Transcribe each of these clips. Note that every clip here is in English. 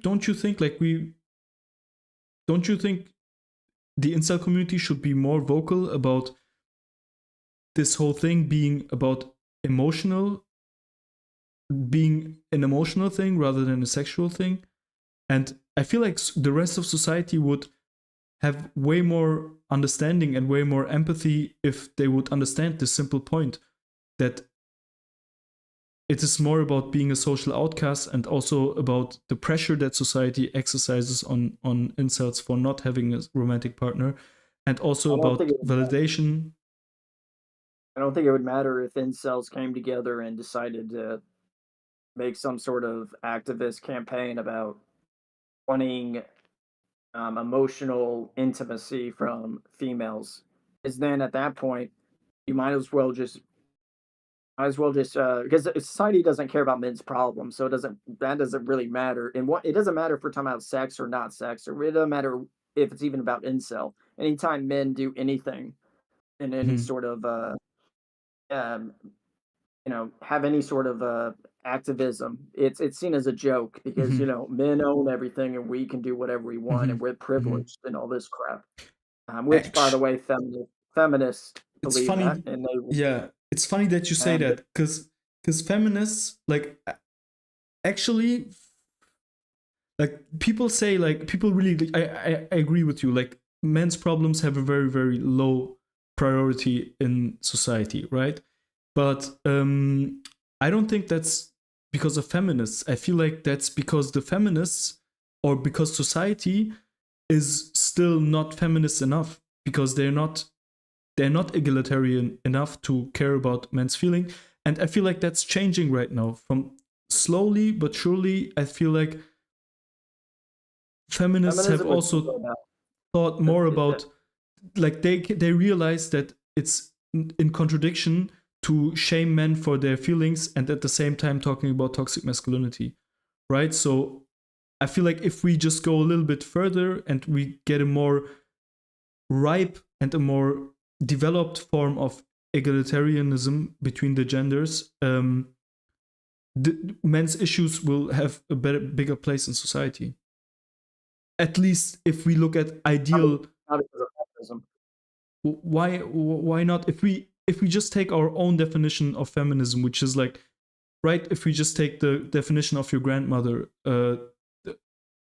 don't you think don't you think the incel community should be more vocal about this whole thing being about being an emotional thing rather than a sexual thing? And I feel like the rest of society would have way more understanding and way more empathy if they would understand this simple point that it is more about being a social outcast and also about the pressure that society exercises on incels for not having a romantic partner, and also about validation. I don't think it would matter if incels came together and decided to make some sort of activist campaign about wanting emotional intimacy from females. Is then at that point, you might as well just because society doesn't care about men's problems, so that doesn't really matter. And what it doesn't matter if we're talking about sex or not sex, or it doesn't matter if it's even about incel. Anytime men do anything in any Mhm. sort of um, have any sort of activism, it's seen as a joke because Mhm. men own everything and we can do whatever we want and Mhm. we're Mhm. privileged and all this crap. Which, by the Actu- way, feminists it's believe that, funny. and they Yeah, it's funny that you say and that because feminists actually people say people really I agree with you, like men's problems have a very very low priority in society, right? But I don't think that's because of feminists. I feel like that's because the feminists, or because society is still not feminist enough, because they're not egalitarian enough to care about men's feeling. And I feel like that's changing right now. From slowly but surely, I feel like feminists have feminism was also about thought more about, like they realize that it's in contradiction to shame men for their feelings and at the same time talking about toxic masculinity, right? So I feel like if we just go a little bit further and we get a more ripe and a more developed form of egalitarianism between the genders, the men's issues will have a bigger place in society. At least if we look at ideal, not because of feminism. why not? If we just take our own definition of feminism, which is like, right, if we just take the definition of your grandmother,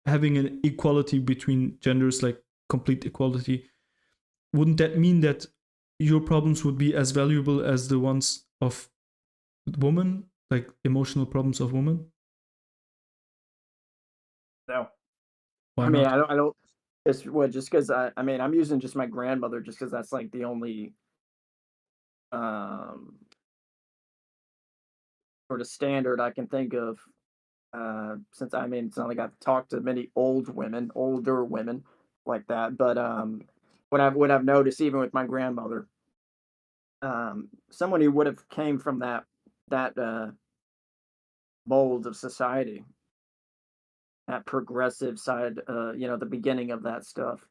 having an equality between genders, like complete equality, wouldn't that mean that your problems would be as valuable as the ones of women, like emotional problems of women? No, Why I mean not? I don't. Just because I mean I'm using just my grandmother just because that's like the only um sort of standard I can think of. Since I mean it's not like I've talked to many older women like that, but what I've noticed even with my grandmother, someone who would have came from that mold of society, that progressive side, the beginning of that stuff.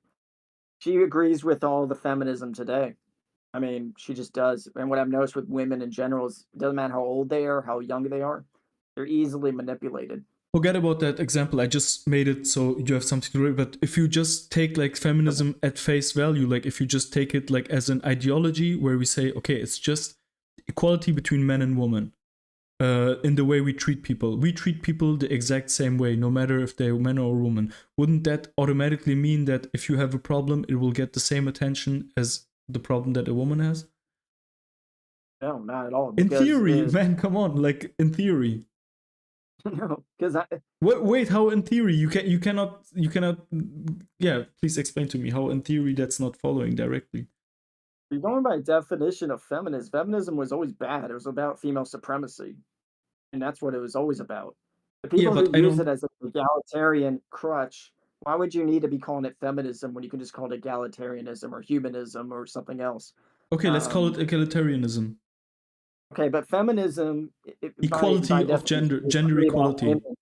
She agrees with all the feminism today. I mean, she just does. And what I've noticed with women in general is it doesn't matter how old they are, how young they are, they're easily manipulated. Forget about that example. I just made it so you have something to read. But if you just take like feminism at face value, like if you just take it like as an ideology where we say, okay, it's just equality between men and women, in the way we treat people. We treat people the exact same way, no matter if they're men or women. Wouldn't that automatically mean that if you have a problem, it will get the same attention as the problem that a woman has? No, not at all. In Because theory, man, come on, like in theory. no, because Wait, how in theory you cannot? Yeah, please explain to me how in theory that's not following directly. you're going by definition of feminism. Feminism was always bad. It was about female supremacy, and that's what it was always about. The Yeah, people who but I use it don't. as an egalitarian crutch, why would you need to be calling it feminism when you can just call it egalitarianism or humanism or something else? Okay, let's call it Um, egalitarianism, okay, but feminism, by equality of definition, is gender really about equality. women.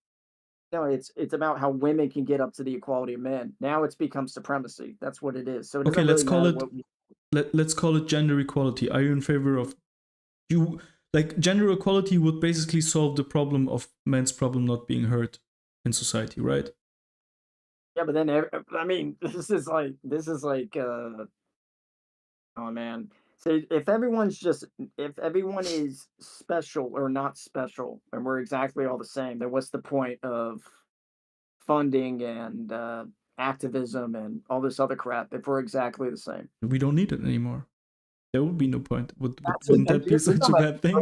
No, it's about how women can get up to the equality of men. Now it's become supremacy. That's what it is. So it Okay, doesn't let's really call matter it what we. let's call it gender equality. Are you in favor of you, like gender equality would basically solve the problem of men's problem not being heard? in society, right? Yeah, but then I mean, this is like oh man. So if everyone is special or not special and we're exactly all the same, then what's the point of funding and activism and all this other crap if we're exactly the same? We don't need it anymore. There would be no point. That's Wouldn't and that be you're such a bad thing?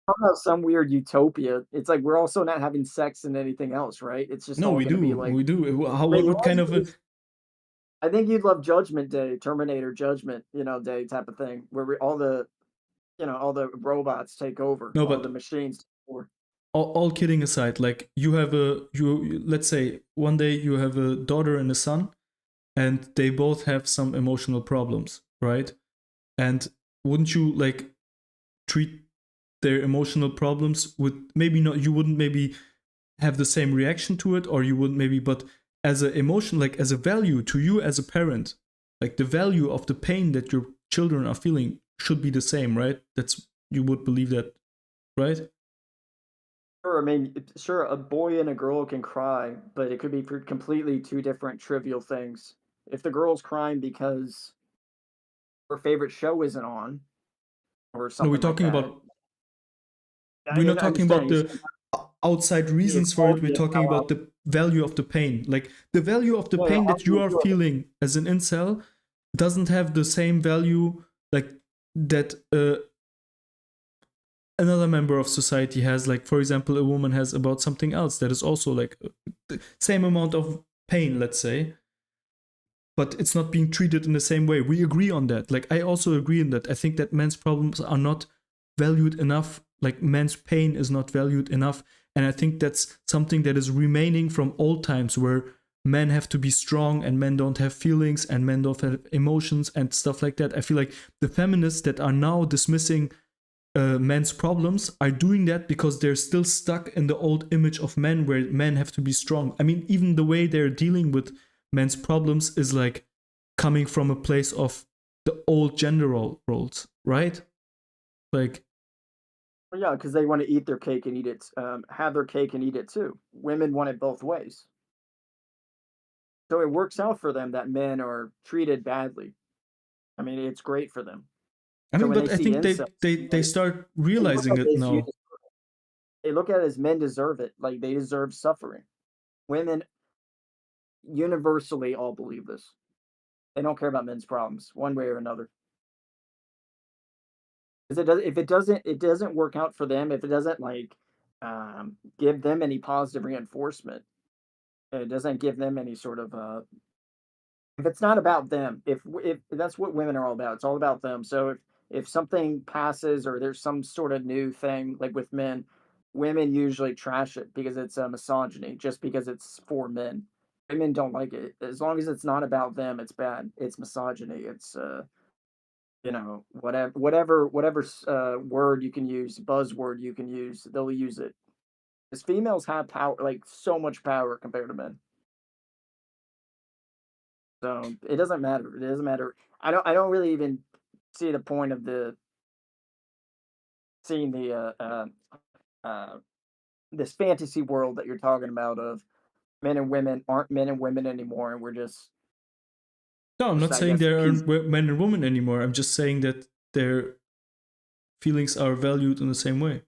talking about some weird utopia. It's like we're also not having sex and anything else, right? It's just No, all we going to be do. like, We do. How, I mean, what kind of a, I think you'd love Judgment Day, Terminator Judgment, Day type of thing, where all the all the robots take over, no, all the but machines take over. all kidding aside, like you have let's say one day you have a daughter and a son, and they both have some emotional problems, right? And wouldn't you like treat their emotional problems with, maybe not, you wouldn't maybe have the same reaction to it, or you wouldn't maybe, but as an emotion, like as a value to you as a parent, like the value of the pain that your children are feeling should be the same, right? That's, you would believe that, right? Sure, I mean, sure, a boy and a girl can cry, but it could be for completely two different trivial things. If the girl's crying because her favorite show isn't on or No, we're something like talking that, about, we're not I talking understand about you're the saying outside the reasons for it. We're equality of talking how about the value of the pain, like the value of the yeah, pain I'll that you give are you a feeling as an incel doesn't have the same value like that another member of society has. Like, for example, a woman has about something else that is also like the same amount of pain, let's say, but it's not being treated in the same way. We agree on that. Like, I also agree in that. I think that men's problems are not valued enough. Like, men's pain is not valued enough. And I think that's something that is remaining from old times, where men have to be strong and men don't have feelings and men don't have emotions and stuff like that. I feel like the feminists that are now dismissing men's problems are doing that because they're still stuck in the old image of men, where men have to be strong. I mean, even the way they're dealing with men's problems is like coming from a place of the old gender roles, right? Like, well, yeah, because they want to eat their cake and eat it, have their cake and eat it too. Women want it both ways. So it works out for them that men are treated badly. I mean, it's great for them. I So mean, when they but I see think incels, they start they look realizing at it this, now. they look at it as men deserve it. Like they deserve suffering. Women universally all believe this. They don't care about men's problems one way or another. Because if it doesn't work out for them, if it doesn't like give them any positive reinforcement, it doesn't give them any sort of if it's not about them, if that's what women are all about, it's all about them. So if something passes or there's some sort of new thing like with men, women usually trash it because it's a misogyny, just because it's for men. Women don't like it. As long as it's not about them, it's bad. It's misogyny. It's whatever word you can use, buzzword you can use, they'll use it. Because females have power, like so much power compared to men. So it doesn't matter. It doesn't matter. I don't really even see the point of the seeing the uh this fantasy world that you're talking about of men and women aren't men and women anymore, and we're No, I'm just not I saying guess there piece. aren't men and women anymore. I'm just saying that their feelings are valued in the same way.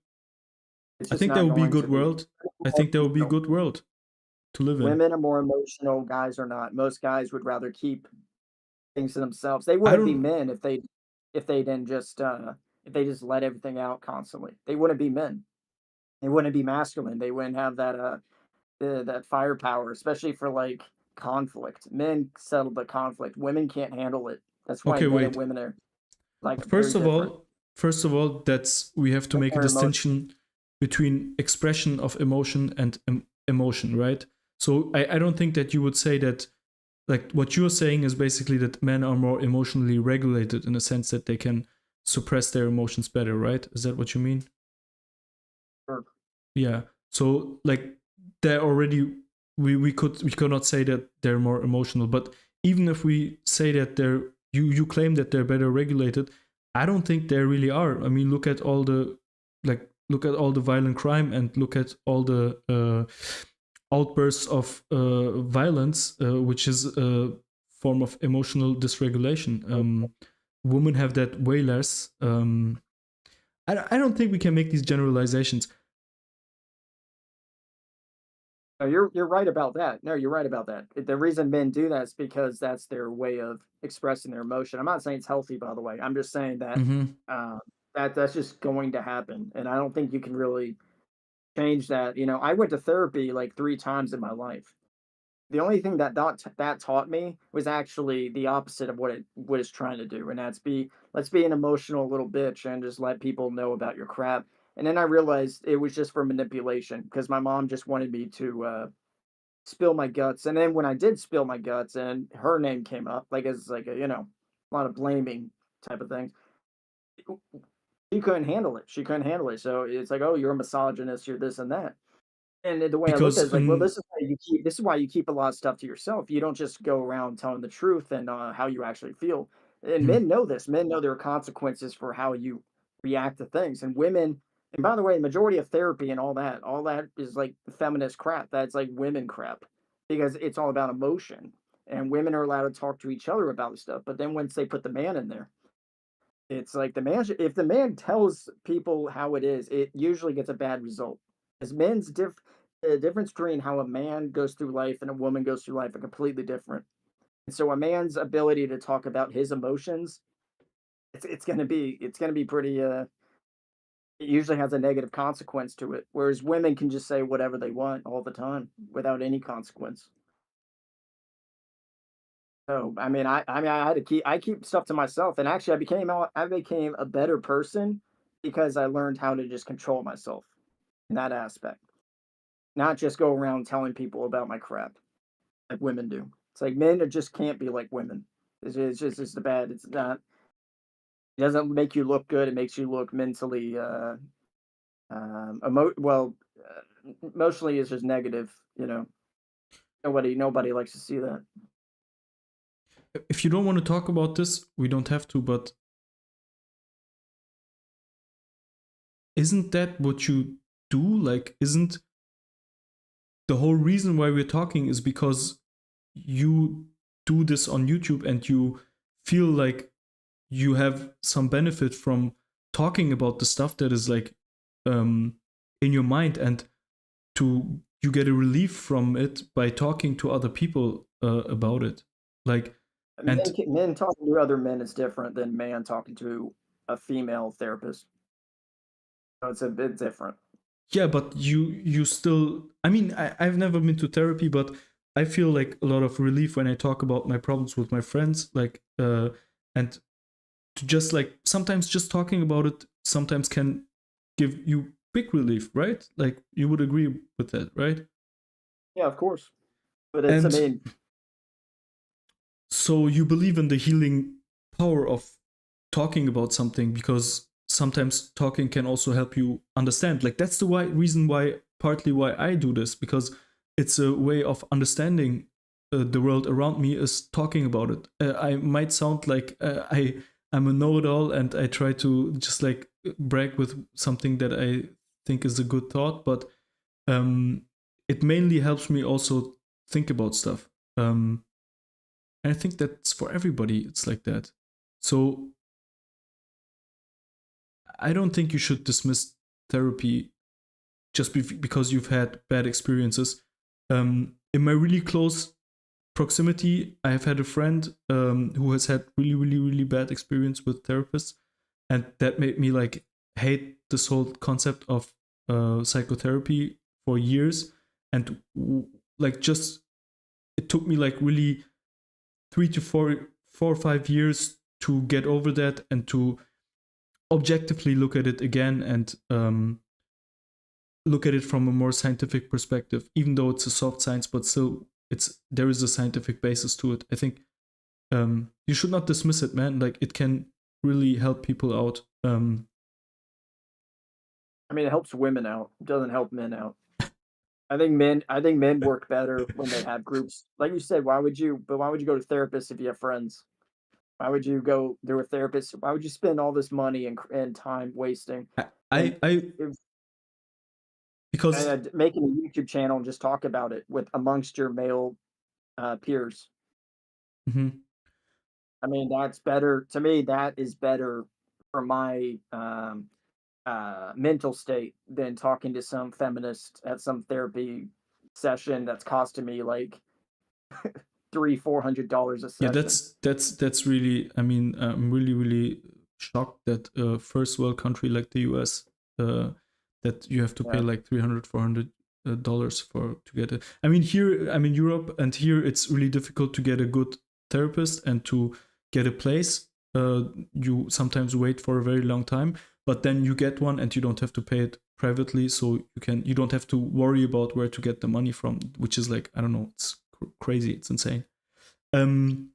It's I just think that not would be a going to good be. world. I think that would be a good world to live in. Women are more emotional. Guys are not. Most guys would rather keep things to themselves. They I wouldn't be don't. men if they didn't just if they just let everything out constantly. They wouldn't be men. They wouldn't be masculine. They wouldn't have that that firepower, especially for like conflict. Men settle the conflict. Women can't handle it. That's why Okay, men and wait. women are like very First of different. all, first of all, that's, we have to Women make a are emotional. distinction between expression of emotion and emotion, right? So I don't think that you would say that, like, what you're saying is basically that men are more emotionally regulated in a sense that they can suppress their emotions better, right? Is that what you mean? Yeah. So like, they're already, we could not say that they're more emotional, but even if we say that they're, you claim that they're better regulated, I don't think they really are. I mean, look at all the, like, look at all the violent crime and look at all the outbursts of violence, which is a form of emotional dysregulation. Women have that way less. I don't think we can make these generalizations. No, you're right about that. No, you're right about that. The reason men do that is because that's their way of expressing their emotion. I'm not saying it's healthy, by the way. I'm just saying that Mm-hmm. that's just going to happen, and I don't think you can really change that. I went to therapy like 3 times in my life. The only thing that taught me was actually the opposite of what it's trying to do, and let's be an emotional little bitch and just let people know about your crap. And then I realized it was just for manipulation because my mom just wanted me to spill my guts. And then when I did spill my guts and her name came up, like as like a lot of blaming type of things, she couldn't handle it. She couldn't handle it. So it's like, oh, you're a misogynist, you're this and that. And the way I looked at it Because is like, well, this is why you keep a lot of stuff to yourself. You don't just go around telling the truth and how you actually feel. And Mhm. men know this. Men know there are consequences for how you react to things. And women, and by the way, the majority of therapy and all that is like feminist crap. That's like women crap because it's all about emotion. And women are allowed to talk to each other about this stuff. But then once they put the man in there, it's like if the man tells people how it is, it usually gets a bad result. As the difference between how a man goes through life and a woman goes through life are completely different. And so a man's ability to talk about his emotions, it's gonna be pretty it usually has a negative consequence to it. Whereas women can just say whatever they want all the time without any consequence. So I had to I keep stuff to myself, and actually I became a better person because I learned how to just control myself in that aspect, not just go around telling people about my crap like women do. It's like men just can't be like women. It's the bad. It's not. It doesn't make you look good. It makes you look mentally emotionally is just negative. Nobody likes to see that. if you don't want to talk about this, we don't have to, but isn't that what you do? Like, isn't the whole reason why we're talking is because you do this on YouTube and you feel like you have some benefit from talking about the stuff that is like um in your mind, and to you get a relief from it by talking to other people about it, like. And Men talking to other men is different than man talking to a female therapist. So it's a bit different. yeah, but you still, I mean, I've never been to therapy, but I feel like a lot of relief when I talk about my problems with my friends, like and to just like sometimes just talking about it sometimes can give you big relief, right? Like you would agree with that, right? Yeah, of course. But And so you believe in the healing power of talking about something, because sometimes talking can also help you understand. Like that's the reason why, partly why I do this, because it's a way of understanding the world around me, is talking about it. I might sound like I'm a know-it-all and I try to just like brag with something that I think is a good thought, but um, it mainly helps me also think about stuff. And I think that's for everybody. It's like that. So I don't think you should dismiss therapy just because you've had bad experiences. In my really close proximity, I have had a friend who has had really, really, really bad experience with therapists, and that made me like hate this whole concept of psychotherapy for years. And like just it took me like really 3 to 4 or 5 years to get over that and to objectively look at it again, and look at it from a more scientific perspective, even though it's a soft science, but still there is a scientific basis to it. I think you should not dismiss it, man. Like it can really help people out. it helps women out. It doesn't help men out. I think men work better when they have groups. Like you said, why would you go to therapists if you have friends? Why would you go to a therapist? Why would you spend all this money and time wasting? I And I if because And making a YouTube channel and just talk about it with amongst your male peers. mhm. I mean, that's better to me. That is better for my mental state than talking to some feminist at some therapy session that's costing me like $300-400 a Yeah, session. that's really. I mean, I'm really shocked that first world country like the US, that you have to pay Yeah, like 300-400 dollars for to get it. I mean, here, I mean Europe, and here it's really difficult to get a good therapist and to get a place. You sometimes wait for a very long time, but then you get one and you don't have to pay it privately, so you don't have to worry about where to get the money from, which is like, I don't know, it's crazy, it's insane. Um,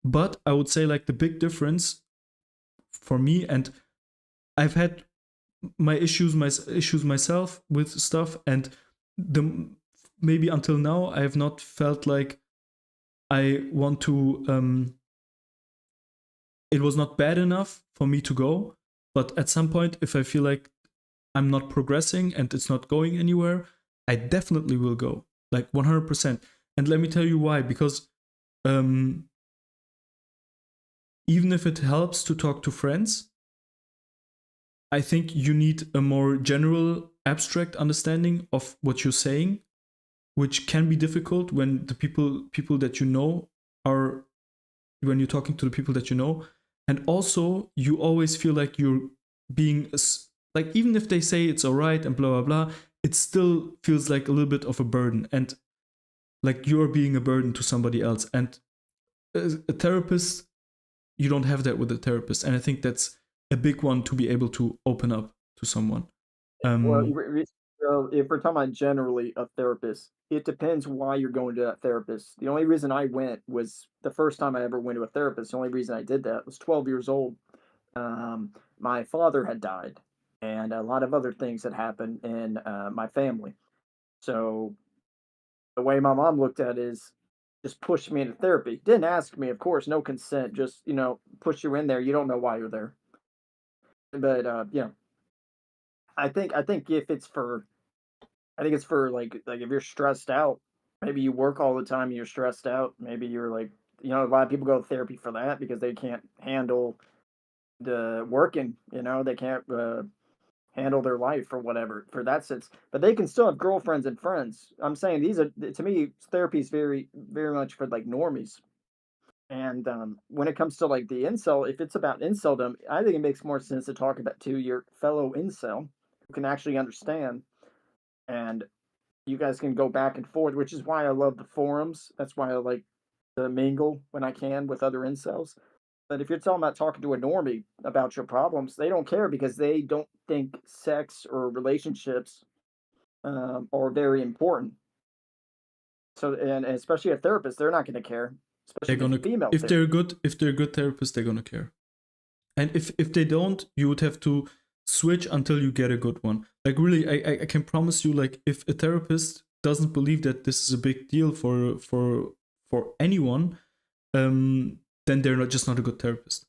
but I would say like the big difference for me, and I've had my issues myself with stuff, and the maybe until now I have not felt like I want to. It was not bad enough for me to go, but at some point, if I feel like I'm not progressing and it's not going anywhere, I definitely will go, like 100%. And let me tell you why. Because um, even if it helps to talk to friends, I think you need a more general, abstract understanding of what you're saying, which can be difficult when the people that you know are when you're talking to the people that you know, and also you always feel like you're being like, even if they say it's all right and blah blah blah, it still feels like a little bit of a burden, and like you're being a burden to somebody else. And as a therapist, you don't have that with a therapist, and I think that's a big one to be able to open up to someone. well, um so if we're talking about generally a therapist, it depends why you're going to that therapist. The only reason I went was the first time I ever went to a therapist. The only reason I did that was 12 years old. My father had died, and a lot of other things had happened in my family. So the way my mom looked at it is just pushed me into therapy. Didn't ask me, of course, no consent. Just push you in there. You don't know why you're there, but I think if it's for I think it's for like if you're stressed out, maybe you work all the time and you're stressed out. Maybe you're like, a lot of people go to therapy for that because they can't handle the working. They can't handle their life or whatever for that sense. But they can still have girlfriends and friends. I'm saying these are to me therapy is very very much for like normies. And when it comes to like the incel, if it's about inceldom, I think it makes more sense to talk about to your fellow incel who can actually understand, and you guys can go back and forth, which is why I love the forums. That's why I like to mingle when I can with other incels. But if you're talking about talking to a normie about your problems, they don't care because they don't think sex or relationships are very important. So, and especially a therapist, they're not going to care, they're especially the gonna female if they're good therapists, they're gonna care. And if they don't, you would have to switch until you get a good one. Like really, I can promise you, like if a therapist doesn't believe that this is a big deal for anyone, then they're not just not a good therapist.